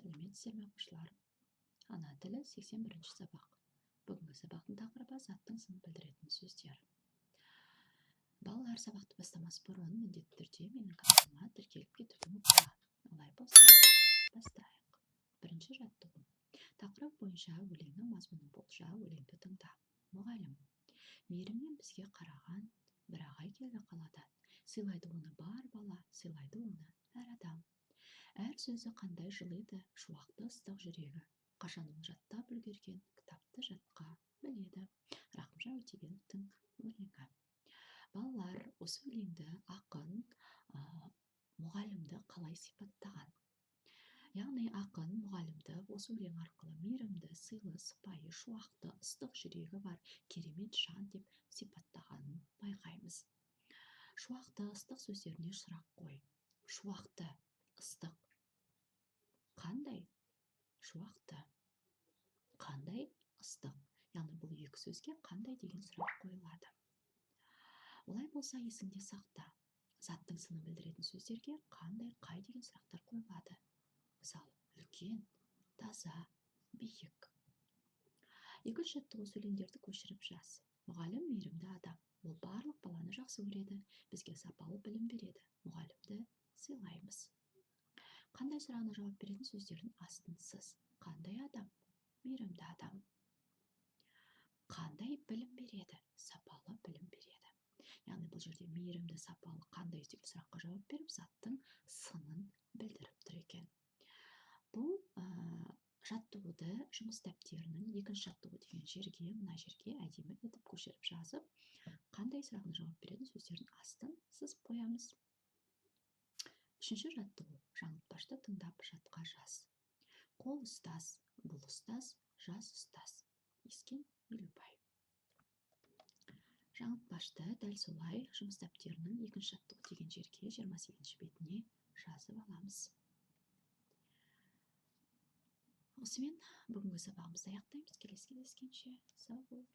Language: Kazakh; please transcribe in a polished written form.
Сәлеметсіздер ме оқушылар? Ана тілі 81-ші сабақ. Бүгінгі сабақтың тақырыбы заттың сын білдіретін сөздер. Балалар, сабақты бастамас бұрын міндетті түрде менің каналыма тіркеліп кетуді ұмытпа. Олай болса, бастайық. Бірінші жаттығу. Тақырып бойынша өлеңнің мазмұнын болжа, өлеңді тыңда. Мұғалім. Мейіріммен бізге қараған бір ағай келді қаладан. Сыйлайды оны бар бала, сыйлайды оны әр адам. Әр сөзі қандай жылы еді, шуақты ыстық жүрегі. Қашан ол жаттап үлгерген, кітапты жатқа біледі. Рахымжан Өтегеновтың өлеңі. Балалар, осы өлеңді ақын мұғалімді қалай сипаттаған? Яғни ақын мұғалімді осы өлең арқылы мейірімді, сыйлы, сыпайы, шуақты, ыстық жүрегі бар керемет жан деп сипаттағанын байқаймыз. Шуақты, ыстық сөздеріне сұрақ қой. Шуақты, ыстық. Қандай? Шуақты. Қандай? Ыстық. Яғни бұл екі сөзге қандай деген сұрақ қойылады. Олай болса есіңде сақта. Заттың сынын білдіретін сөздерге қандай, қай деген сұрақтар қойылады. Мысалы, үлкен, таза, биік. Екінші жаттығу өлеңдерді көшіріп жаз. Мұғалім мейірімді адам. Ол барлық баланы жақсы көреді. Бізге сапалы білім береді. Мұғалімді сыйлаймыз. Қандай сұрағына жауап беретін сөздердің астын сыз. Қандай адам? Мейірімді адам. Қандай білім береді? Сапалы білім береді. Яғни бұл жерде мейірімді, сапалы, қандай деген сұраққа жауап беріп, заттың сынын білдіріп тұр екен. Бұл жаттығуды жұмыс дәптерінің екінші жаттығу деген жерге, мына жерге әдемі етіп көшіріп жазып, қандай сұрағына жауап беретін сөздердің астын сызып қоямыз. Үшінші жаттығу. Жаңылтпашты тыңдап жатқа жаз. Қол ұстаз, бұл ұстаз, жас ұстаз. Ескен Елубай. Жаңылтпашты дәл солай жұмыс дәптерінің екінші жаттығу деген жерге 28-ші бетіне жазып аламыз. Осымен бүгінгі сабағымызды аяқтаймыз. Келесі кездескенше сау бол.